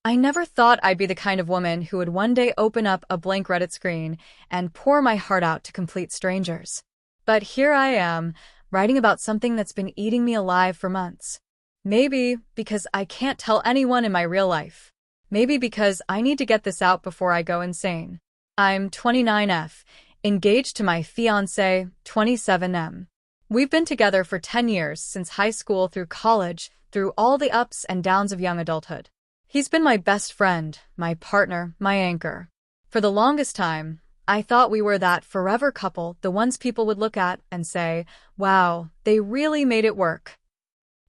I never thought I'd be the kind of woman who would one day open up a blank Reddit screen and pour my heart out to complete strangers. But here I am, writing about something that's been eating me alive for months. Maybe because I can't tell anyone in my real life. Maybe because I need to get this out before I go insane. I'm 29F, engaged to my fiancé, 27M. We've been together for 10 years, since high school through college, through all the ups and downs of young adulthood. He's been my best friend, my partner, my anchor. For the longest time, I thought we were that forever couple, the ones people would look at and say, wow, they really made it work.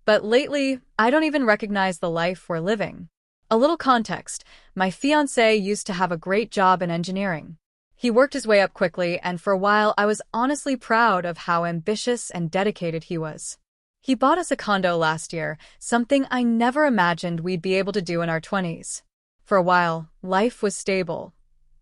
But lately, I don't even recognize the life we're living. A little context, my fiancé used to have a great job in engineering. He worked his way up quickly, and for a while I was honestly proud of how ambitious and dedicated he was. He bought us a condo last year, something I never imagined we'd be able to do in our 20s. For a while, life was stable.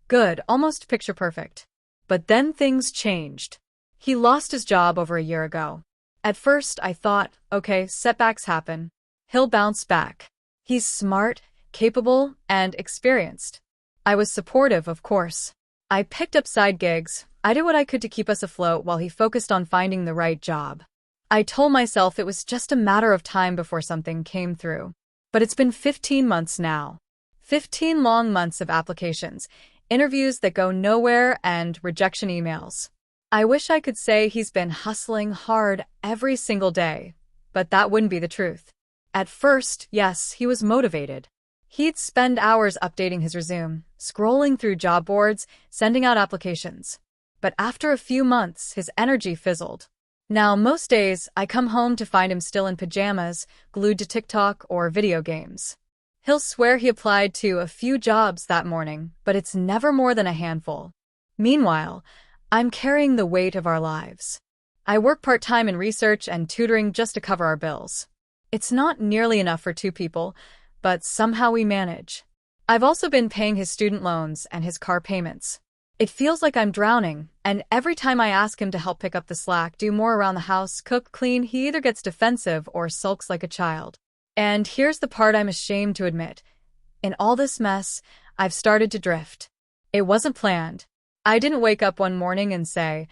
Good, almost picture perfect. But then things changed. He lost his job over a year ago. At first, I thought, okay, setbacks happen. He'll bounce back. He's smart, capable, and experienced. I was supportive, of course. I picked up side gigs. I did what I could to keep us afloat while he focused on finding the right job. I told myself it was just a matter of time before something came through. But it's been 15 months now. 15 long months of applications, interviews that go nowhere, and rejection emails. I wish I could say he's been hustling hard every single day, but that wouldn't be the truth. At first, yes, he was motivated. He'd spend hours updating his resume, scrolling through job boards, sending out applications. But after a few months, his energy fizzled. Now, most days, I come home to find him still in pajamas, glued to TikTok or video games. He'll swear he applied to a few jobs that morning, but it's never more than a handful. Meanwhile, I'm carrying the weight of our lives. I work part-time in research and tutoring just to cover our bills. It's not nearly enough for two people, but somehow we manage. I've also been paying his student loans and his car payments. It feels like I'm drowning, and every time I ask him to help pick up the slack, do more around the house, cook, clean, he either gets defensive or sulks like a child. And here's the part I'm ashamed to admit. In all this mess, I've started to drift. It wasn't planned. I didn't wake up one morning and say,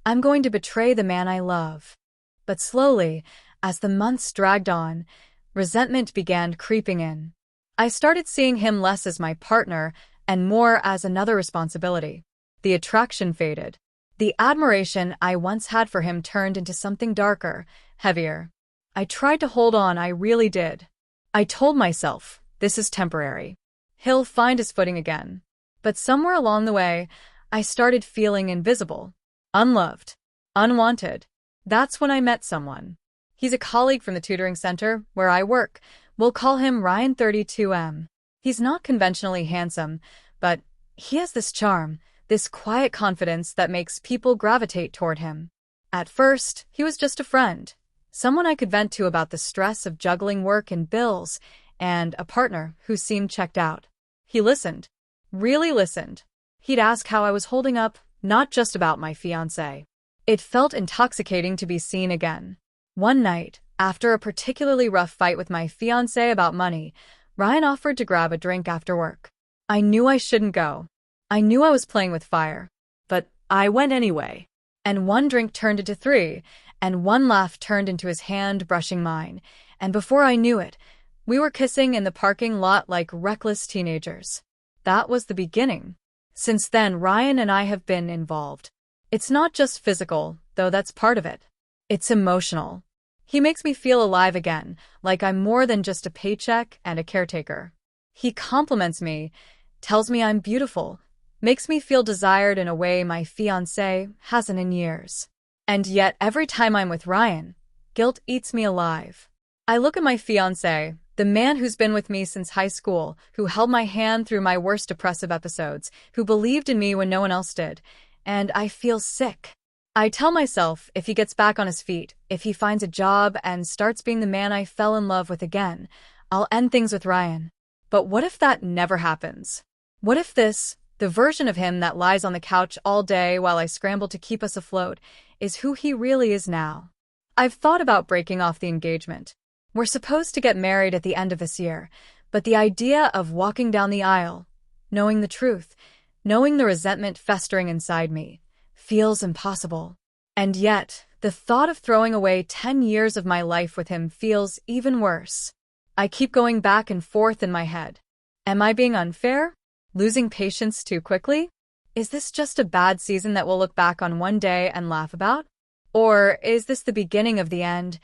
I'm going to betray the man I love. But slowly, as the months dragged on, resentment began creeping in. I started seeing him less as my partner and more as another responsibility. The attraction faded. The admiration I once had for him turned into something darker, heavier. I tried to hold on, I really did. I told myself, this is temporary. He'll find his footing again. But somewhere along the way, I started feeling invisible, unloved, unwanted. That's when I met someone. He's a colleague from the tutoring center where I work. We'll call him Ryan 32M. He's not conventionally handsome, but he has this charm, this quiet confidence that makes people gravitate toward him. At first, he was just a friend, someone I could vent to about the stress of juggling work and bills, and a partner who seemed checked out. He listened, really listened. He'd ask how I was holding up, not just about my fiancé. It felt intoxicating to be seen again. One night, after a particularly rough fight with my fiancé about money, Ryan offered to grab a drink after work. I knew I shouldn't go. I knew I was playing with fire, but I went anyway. And one drink turned into three, and one laugh turned into his hand brushing mine, and before I knew it, we were kissing in the parking lot like reckless teenagers. That was the beginning. Since then, Ryan and I have been involved. It's not just physical, though that's part of it. It's emotional. He makes me feel alive again, like I'm more than just a paycheck and a caretaker. He compliments me, tells me I'm beautiful, makes me feel desired in a way my fiancé hasn't in years. And yet, every time I'm with Ryan, guilt eats me alive. I look at my fiancé, the man who's been with me since high school, who held my hand through my worst depressive episodes, who believed in me when no one else did, and I feel sick. I tell myself, if he gets back on his feet, if he finds a job and starts being the man I fell in love with again, I'll end things with Ryan. But what if that never happens? What if this, the version of him that lies on the couch all day while I scramble to keep us afloat, is who he really is now? I've thought about breaking off the engagement. We're supposed to get married at the end of this year, But the idea of walking down the aisle, knowing the truth, knowing the resentment festering inside me, feels impossible. And yet, the thought of throwing away 10 years of my life with him feels even worse. I keep going back and forth in my head. Am I being unfair? Losing patience too quickly? Is this just a bad season that we'll look back on one day and laugh about? Or is this the beginning of the end,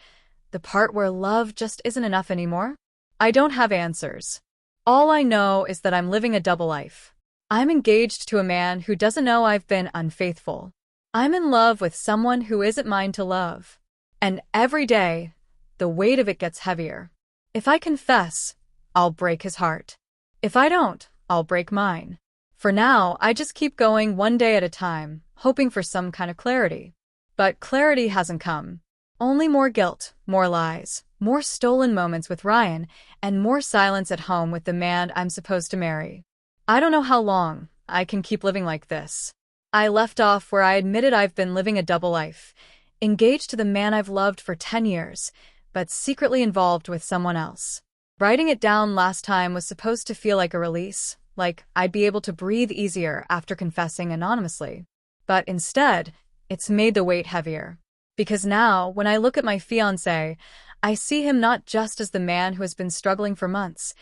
the part where love just isn't enough anymore? I don't have answers. All I know is that I'm living a double life. I'm engaged to a man who doesn't know I've been unfaithful. I'm in love with someone who isn't mine to love. And every day, the weight of it gets heavier. If I confess, I'll break his heart. If I don't, I'll break mine. For now, I just keep going one day at a time, hoping for some kind of clarity. But clarity hasn't come. Only more guilt, more lies, more stolen moments with Ryan, and more silence at home with the man I'm supposed to marry. I don't know how long I can keep living like this. I left off where I admitted I've been living a double life, engaged to the man I've loved for 10 years, but secretly involved with someone else. Writing it down last time was supposed to feel like a release, like I'd be able to breathe easier after confessing anonymously. But instead, it's made the weight heavier. Because now, when I look at my fiancé, I see him not just as the man who has been struggling for months.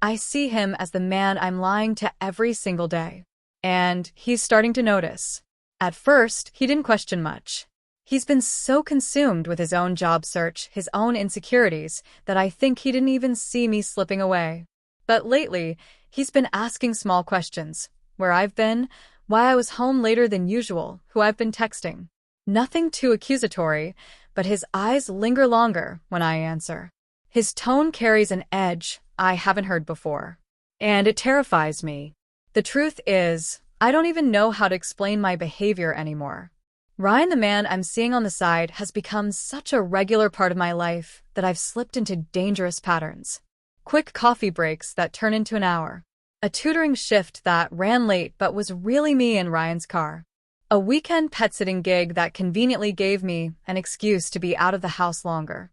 I see him as the man I'm lying to every single day. And he's starting to notice. At first, he didn't question much. He's been so consumed with his own job search, his own insecurities, that I think he didn't even see me slipping away. But lately, he's been asking small questions. Where I've been, why I was home later than usual, who I've been texting. Nothing too accusatory, but his eyes linger longer when I answer. His tone carries an edge I haven't heard before. And it terrifies me. The truth is, I don't even know how to explain my behavior anymore. Ryan, the man I'm seeing on the side, has become such a regular part of my life that I've slipped into dangerous patterns. Quick coffee breaks that turn into an hour. A tutoring shift that ran late but was really me in Ryan's car. A weekend pet-sitting gig that conveniently gave me an excuse to be out of the house longer.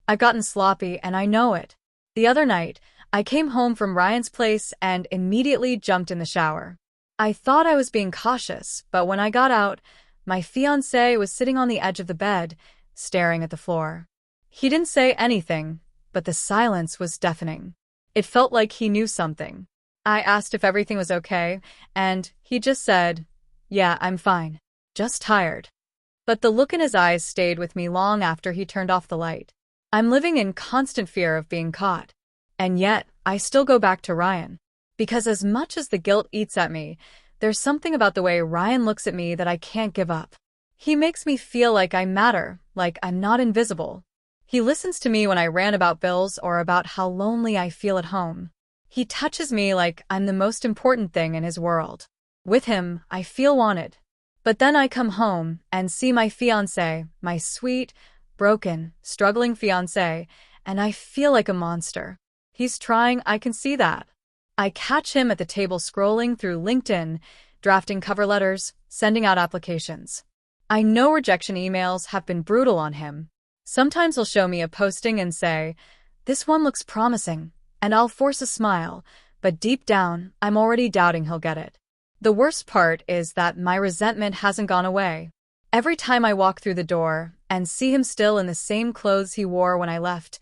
I've gotten sloppy and I know it. The other night, I came home from Ryan's place and immediately jumped in the shower. I thought I was being cautious, but when I got out, my fiancé was sitting on the edge of the bed, staring at the floor. He didn't say anything, but the silence was deafening. It felt like he knew something. I asked if everything was okay, and he just said, "Yeah, I'm fine. Just tired." But the look in his eyes stayed with me long after he turned off the light. I'm living in constant fear of being caught. And yet, I still go back to Ryan. Because as much as the guilt eats at me, there's something about the way Ryan looks at me that I can't give up. He makes me feel like I matter, like I'm not invisible. He listens to me when I rant about bills or about how lonely I feel at home. He touches me like I'm the most important thing in his world. With him, I feel wanted. But then I come home and see my fiancé, my sweet, broken, struggling fiancé, and I feel like a monster. He's trying, I can see that. I catch him at the table scrolling through LinkedIn, drafting cover letters, sending out applications. I know rejection emails have been brutal on him. Sometimes he'll show me a posting and say, "This one looks promising," and I'll force a smile, but deep down, I'm already doubting he'll get it. The worst part is that my resentment hasn't gone away. Every time I walk through the door and see him still in the same clothes he wore when I left,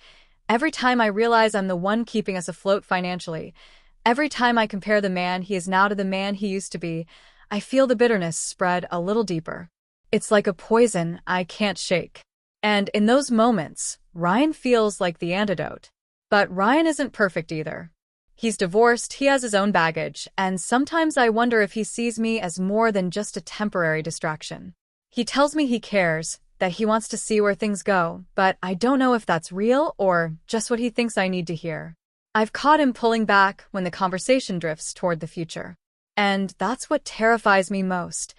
every time I realize I'm the one keeping us afloat financially, every time I compare the man he is now to the man he used to be, I feel the bitterness spread a little deeper. It's like a poison I can't shake. And in those moments, Ryan feels like the antidote. But Ryan isn't perfect either. He's divorced, he has his own baggage, and sometimes I wonder if he sees me as more than just a temporary distraction. He tells me he cares, that he wants to see where things go, but I don't know if that's real or just what he thinks I need to hear. I've caught him pulling back when the conversation drifts toward the future. And that's what terrifies me most.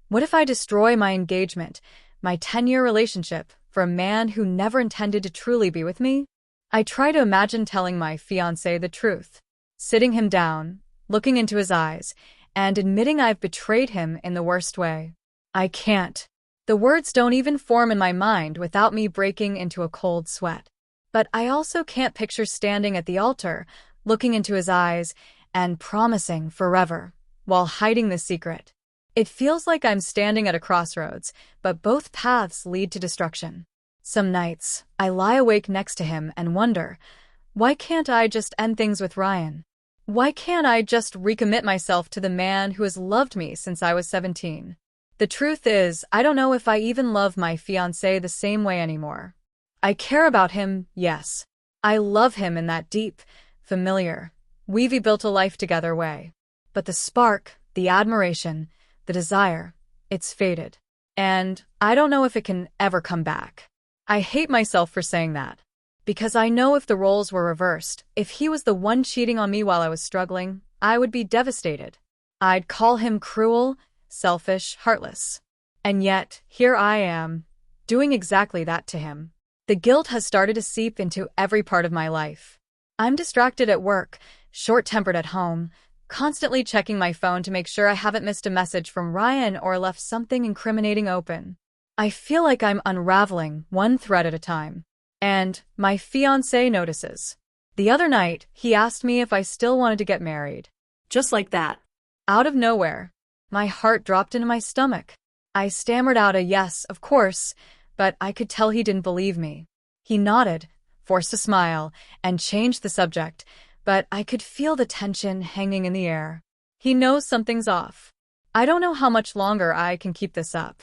What if I destroy my engagement, my 10-year relationship, for a man who never intended to truly be with me? I try to imagine telling my fiancé the truth, sitting him down, looking into his eyes, and admitting I've betrayed him in the worst way. I can't. The words don't even form in my mind without me breaking into a cold sweat. But I also can't picture standing at the altar, looking into his eyes and promising forever while hiding the secret. It feels like I'm standing at a crossroads, but both paths lead to destruction. Some nights, I lie awake next to him and wonder, why can't I just end things with Ryan? Why can't I just recommit myself to the man who has loved me since I was 17? The truth is, I don't know if I even love my fiancé the same way anymore. I care about him, yes. I love him in that deep, familiar, we've built a life together way. But the spark, the admiration, the desire, it's faded. And I don't know if it can ever come back. I hate myself for saying that. Because I know if the roles were reversed, if he was the one cheating on me while I was struggling, I would be devastated. I'd call him cruel, selfish, heartless. And yet, here I am, doing exactly that to him. The guilt has started to seep into every part of my life. I'm distracted at work, short-tempered at home, constantly checking my phone to make sure I haven't missed a message from Ryan or left something incriminating open. I feel like I'm unraveling one thread at a time. And my fiancé notices. The other night, he asked me if I still wanted to get married. Just like that. Out of nowhere, my heart dropped into my stomach. I stammered out a yes, of course, but I could tell he didn't believe me. He nodded, forced a smile, and changed the subject, but I could feel the tension hanging in the air. He knows something's off. I don't know how much longer I can keep this up.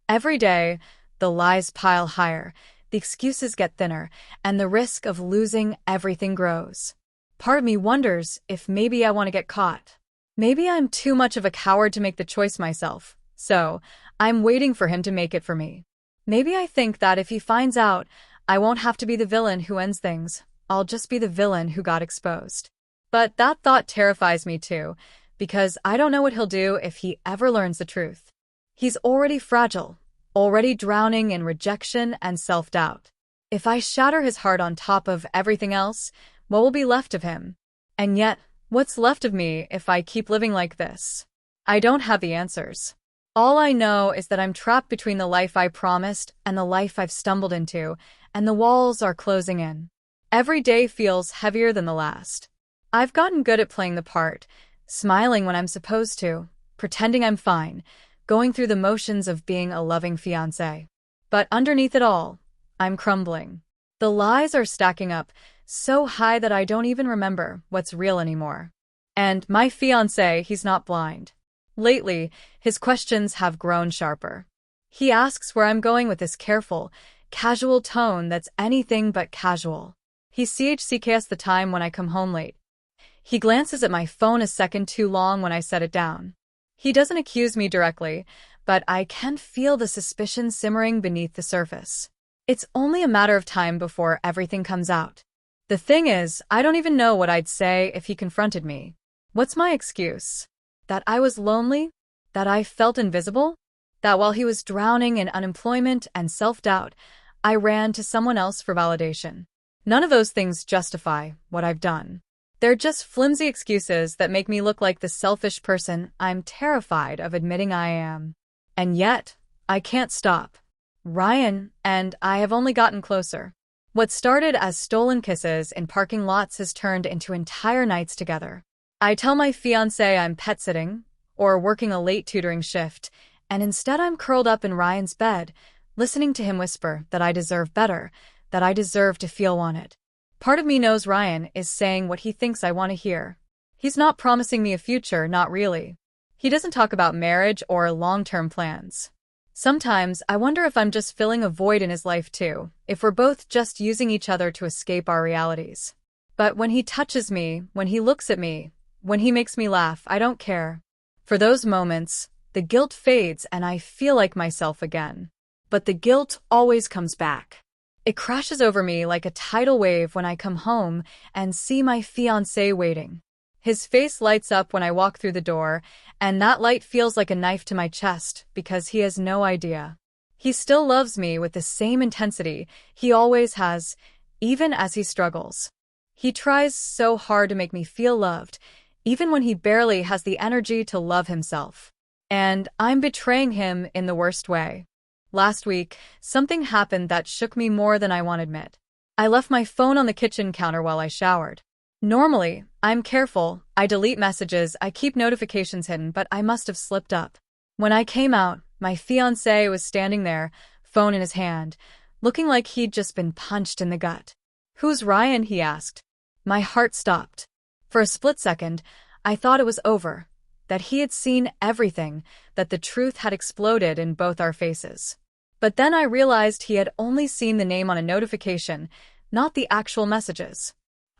Every day, the lies pile higher. The excuses get thinner, and the risk of losing everything grows. Part of me wonders if maybe I want to get caught. Maybe I'm too much of a coward to make the choice myself, so I'm waiting for him to make it for me. Maybe I think that if he finds out, I won't have to be the villain who ends things. I'll just be the villain who got exposed. But that thought terrifies me too, because I don't know what he'll do if he ever learns the truth. He's already fragile. Already drowning in rejection and self-doubt. If I shatter his heart on top of everything else, what will be left of him? And yet, what's left of me if I keep living like this? I don't have the answers. All I know is that I'm trapped between the life I promised and the life I've stumbled into, and the walls are closing in. Every day feels heavier than the last. I've gotten good at playing the part, smiling when I'm supposed to, pretending I'm fine, going through the motions of being a loving fiancé. But underneath it all, I'm crumbling. The lies are stacking up, so high that I don't even remember what's real anymore. And my fiancé, he's not blind. Lately, his questions have grown sharper. He asks where I'm going with this careful, casual tone that's anything but casual. He CHCKs the time when I come home late. He glances at my phone a second too long when I set it down. He doesn't accuse me directly, but I can feel the suspicion simmering beneath the surface. It's only a matter of time before everything comes out. The thing is, I don't even know what I'd say if he confronted me. What's my excuse? That I was lonely? That I felt invisible? That while he was drowning in unemployment and self-doubt, I ran to someone else for validation? None of those things justify what I've done. They're just flimsy excuses that make me look like the selfish person I'm terrified of admitting I am. And yet, I can't stop. Ryan and I have only gotten closer. What started as stolen kisses in parking lots has turned into entire nights together. I tell my fiancé I'm pet-sitting or working a late tutoring shift, and instead I'm curled up in Ryan's bed, listening to him whisper that I deserve better, that I deserve to feel wanted. Part of me knows Ryan is saying what he thinks I want to hear. He's not promising me a future, not really. He doesn't talk about marriage or long-term plans. Sometimes I wonder if I'm just filling a void in his life too, if we're both just using each other to escape our realities. But when he touches me, when he looks at me, when he makes me laugh, I don't care. For those moments, the guilt fades and I feel like myself again. But the guilt always comes back. It crashes over me like a tidal wave when I come home and see my fiancé waiting. His face lights up when I walk through the door, and that light feels like a knife to my chest because he has no idea. He still loves me with the same intensity he always has, even as he struggles. He tries so hard to make me feel loved, even when he barely has the energy to love himself. And I'm betraying him in the worst way. Last week, something happened that shook me more than I want to admit. I left my phone on the kitchen counter while I showered. Normally, I'm careful, I delete messages, I keep notifications hidden, but I must have slipped up. When I came out, my fiancé was standing there, phone in his hand, looking like he'd just been punched in the gut. "Who's Ryan?" he asked. My heart stopped. For a split second, I thought it was over, that he had seen everything, that the truth had exploded in both our faces. But then I realized he had only seen the name on a notification, not the actual messages.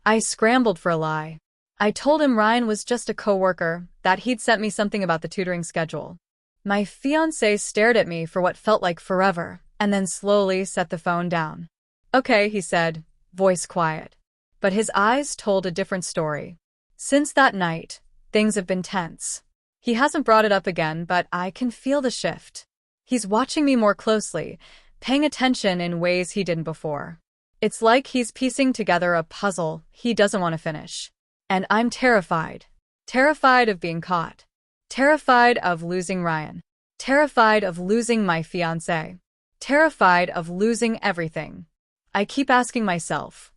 I scrambled for a lie. I told him Ryan was just a coworker, that he'd sent me something about the tutoring schedule. My fiancé stared at me for what felt like forever, and then slowly set the phone down. "Okay," he said, voice quiet. But his eyes told a different story. Since that night, things have been tense. He hasn't brought it up again, but I can feel the shift. He's watching me more closely, paying attention in ways he didn't before. It's like he's piecing together a puzzle he doesn't want to finish. And I'm terrified. Terrified of being caught. Terrified of losing Ryan. Terrified of losing my fiancé. Terrified of losing everything. I keep asking myself,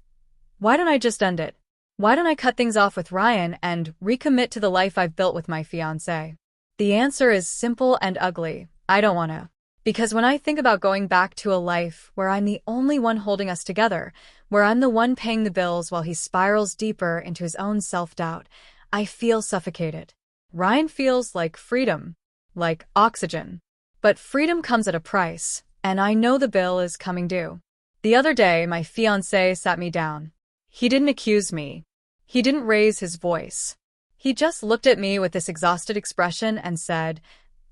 why don't I just end it? Why don't I cut things off with Ryan and recommit to the life I've built with my fiancé? The answer is simple and ugly. I don't want to. Because when I think about going back to a life where I'm the only one holding us together, where I'm the one paying the bills while he spirals deeper into his own self-doubt, I feel suffocated. Ryan feels like freedom, like oxygen. But freedom comes at a price, and I know the bill is coming due. The other day, my fiancé sat me down. He didn't accuse me. He didn't raise his voice. He just looked at me with this exhausted expression and said,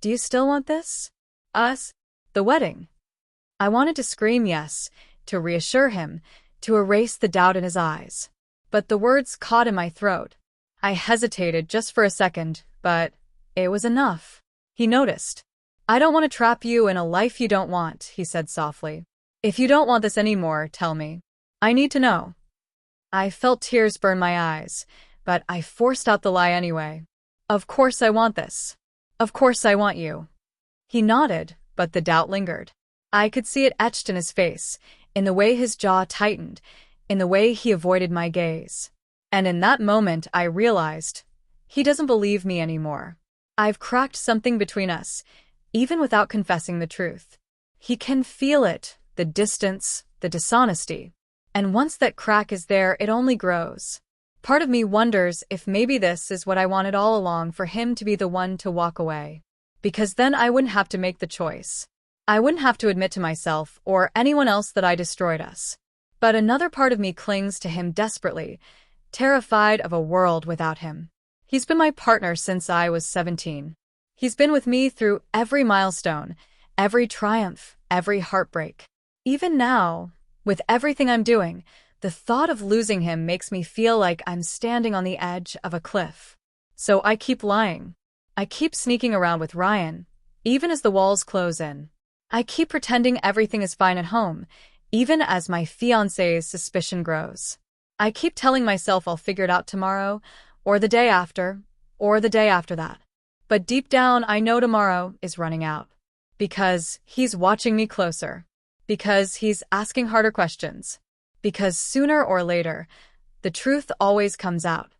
"Do you still want this? Us? The wedding?" I wanted to scream yes, to reassure him, to erase the doubt in his eyes. But the words caught in my throat. I hesitated just for a second, but it was enough. He noticed. "I don't want to trap you in a life you don't want," he said softly. "If you don't want this anymore, tell me. I need to know." I felt tears burn my eyes, but I forced out the lie anyway. "Of course I want this. Of course I want you." He nodded, but the doubt lingered. I could see it etched in his face, in the way his jaw tightened, in the way he avoided my gaze. And in that moment I realized, he doesn't believe me anymore. I've cracked something between us, even without confessing the truth. He can feel it, the distance, the dishonesty. And once that crack is there, it only grows. Part of me wonders if maybe this is what I wanted all along, for him to be the one to walk away. Because then I wouldn't have to make the choice. I wouldn't have to admit to myself or anyone else that I destroyed us. But another part of me clings to him desperately, terrified of a world without him. He's been my partner since I was 17. He's been with me through every milestone, every triumph, every heartbreak. Even now, with everything I'm doing, the thought of losing him makes me feel like I'm standing on the edge of a cliff. So I keep lying. I keep sneaking around with Ryan, even as the walls close in. I keep pretending everything is fine at home, even as my fiancé's suspicion grows. I keep telling myself I'll figure it out tomorrow, or the day after, or the day after that. But deep down, I know tomorrow is running out. Because he's watching me closer. Because he's asking harder questions. Because sooner or later, the truth always comes out.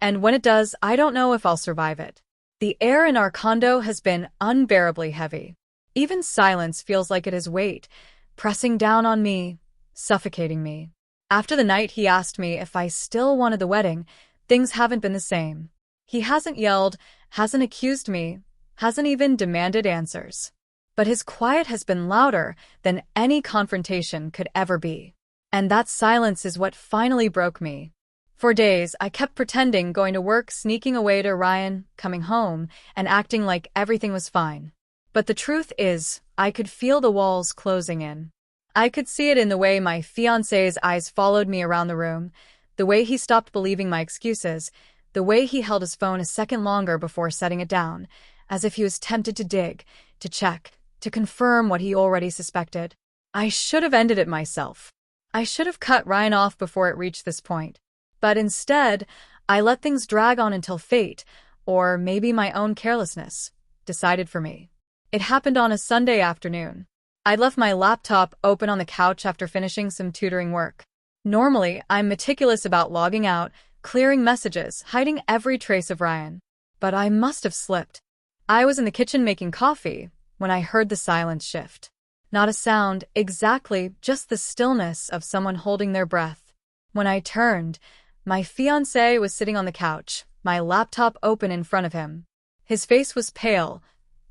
And when it does, I don't know if I'll survive it. The air in our condo has been unbearably heavy. Even silence feels like it has weight, pressing down on me, suffocating me. After the night he asked me if I still wanted the wedding, things haven't been the same. He hasn't yelled, hasn't accused me, hasn't even demanded answers. But his quiet has been louder than any confrontation could ever be. And that silence is what finally broke me. For days, I kept pretending, going to work, sneaking away to Ryan, coming home, and acting like everything was fine. But the truth is, I could feel the walls closing in. I could see it in the way my fiancé's eyes followed me around the room, the way he stopped believing my excuses, the way he held his phone a second longer before setting it down, as if he was tempted to dig, to check, to confirm what he already suspected. I should have ended it myself. I should have cut Ryan off before it reached this point. But instead, I let things drag on until fate, or maybe my own carelessness, decided for me. It happened on a Sunday afternoon. I'd left my laptop open on the couch after finishing some tutoring work. Normally, I'm meticulous about logging out, clearing messages, hiding every trace of Ryan. But I must have slipped. I was in the kitchen making coffee when I heard the silence shift. Not a sound, exactly, just the stillness of someone holding their breath. When I turned, my fiancé was sitting on the couch, my laptop open in front of him. His face was pale,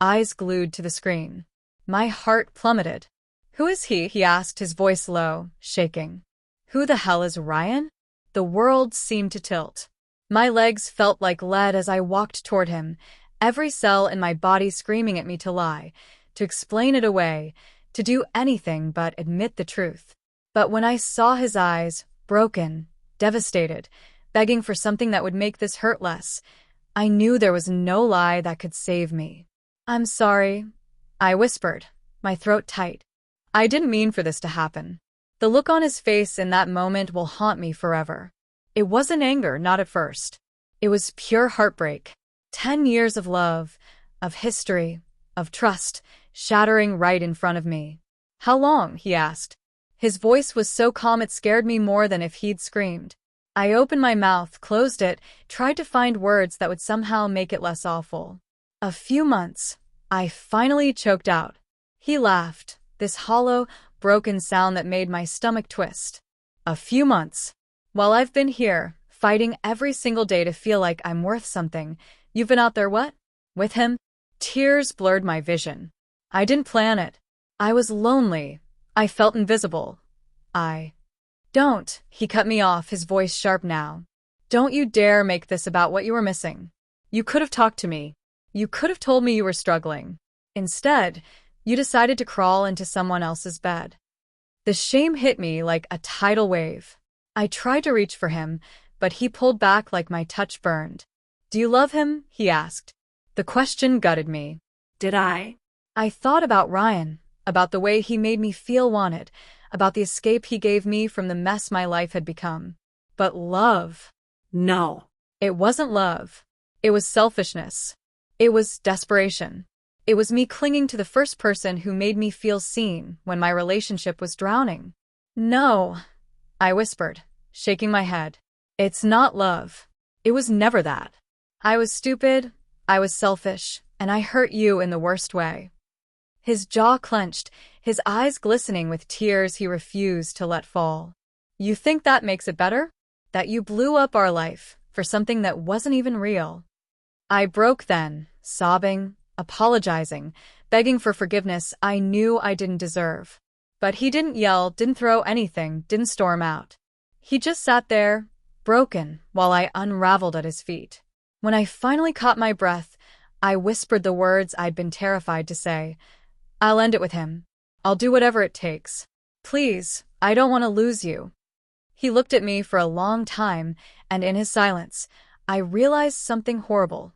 eyes glued to the screen. My heart plummeted. "Who is he?" he asked, his voice low, shaking. "Who the hell is Ryan?" The world seemed to tilt. My legs felt like lead as I walked toward him, every cell in my body screaming at me to lie, to explain it away, to do anything but admit the truth. But when I saw his eyes, broken, devastated, begging for something that would make this hurt less, I knew there was no lie that could save me. "I'm sorry," I whispered, my throat tight. I didn't mean for this to happen. The look on his face in that moment will haunt me forever. It wasn't anger, not at first. It was pure heartbreak. 10 years of love, of history, of trust, shattering right in front of me. "How long?" he asked. His voice was so calm it scared me more than if he'd screamed. I opened my mouth, closed it, tried to find words that would somehow make it less awful. "A few months," I finally choked out. He laughed, this hollow, broken sound that made my stomach twist. "A few months. While I've been here, fighting every single day to feel like I'm worth something, you've been out there what? With him?" Tears blurred my vision. I didn't plan it. I was lonely. I felt invisible. Don't, he cut me off, his voice sharp now. "Don't you dare make this about what you were missing. You could have talked to me. You could have told me you were struggling. Instead, you decided to crawl into someone else's bed." The shame hit me like a tidal wave. I tried to reach for him, but he pulled back like my touch burned. "Do you love him?" he asked. The question gutted me. Did I? I thought about Ryan, about the way he made me feel wanted, about the escape he gave me from the mess my life had become. But love? No. It wasn't love. It was selfishness. It was desperation. It was me clinging to the first person who made me feel seen when my relationship was drowning. "No," I whispered, shaking my head. "It's not love. It was never that. I was stupid, I was selfish, and I hurt you in the worst way." His jaw clenched, his eyes glistening with tears he refused to let fall. "You think that makes it better? That you blew up our life for something that wasn't even real?" I broke then, sobbing, apologizing, begging for forgiveness I knew I didn't deserve. But he didn't yell, didn't throw anything, didn't storm out. He just sat there, broken, while I unraveled at his feet. When I finally caught my breath, I whispered the words I'd been terrified to say. "I'll end it with him. I'll do whatever it takes. Please, I don't want to lose you." He looked at me for a long time, and in his silence, I realized something horrible.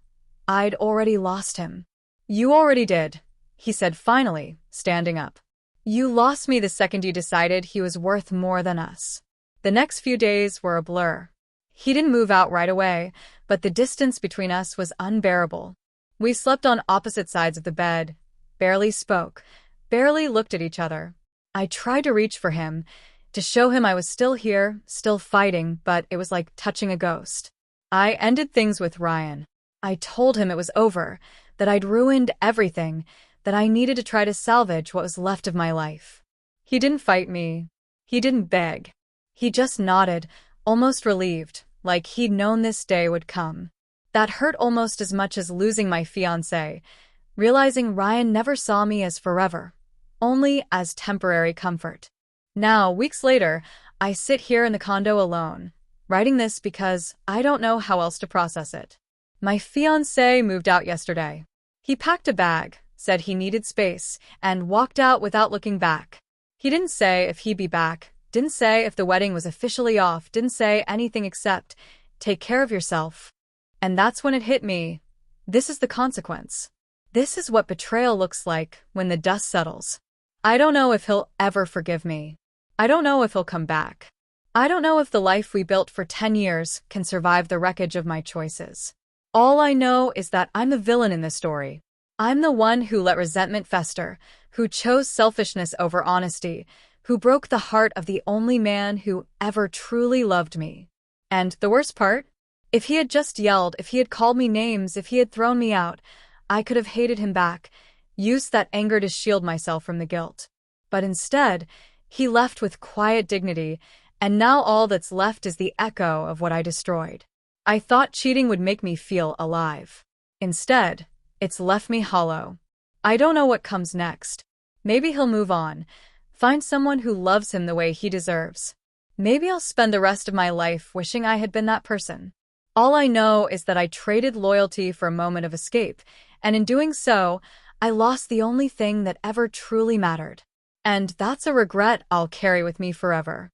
I'd already lost him. "You already did," he said finally, standing up. "You lost me the second you decided he was worth more than us." The next few days were a blur. He didn't move out right away, but the distance between us was unbearable. We slept on opposite sides of the bed, barely spoke, barely looked at each other. I tried to reach for him, to show him I was still here, still fighting, but it was like touching a ghost. I ended things with Ryan. I told him it was over, that I'd ruined everything, that I needed to try to salvage what was left of my life. He didn't fight me. He didn't beg. He just nodded, almost relieved, like he'd known this day would come. That hurt almost as much as losing my fiancé, realizing Ryan never saw me as forever, only as temporary comfort. Now, weeks later, I sit here in the condo alone, writing this because I don't know how else to process it. My fiancé moved out yesterday. He packed a bag, said he needed space, and walked out without looking back. He didn't say if he'd be back, didn't say if the wedding was officially off, didn't say anything except, "Take care of yourself." And that's when it hit me. This is the consequence. This is what betrayal looks like when the dust settles. I don't know if he'll ever forgive me. I don't know if he'll come back. I don't know if the life we built for 10 years can survive the wreckage of my choices. All I know is that I'm the villain in this story. I'm the one who let resentment fester, who chose selfishness over honesty, who broke the heart of the only man who ever truly loved me. And the worst part? If he had just yelled, if he had called me names, if he had thrown me out, I could have hated him back, used that anger to shield myself from the guilt. But instead, he left with quiet dignity, and now all that's left is the echo of what I destroyed. I thought cheating would make me feel alive. Instead, it's left me hollow. I don't know what comes next. Maybe he'll move on, find someone who loves him the way he deserves. Maybe I'll spend the rest of my life wishing I had been that person. All I know is that I traded loyalty for a moment of escape, and in doing so, I lost the only thing that ever truly mattered. And that's a regret I'll carry with me forever.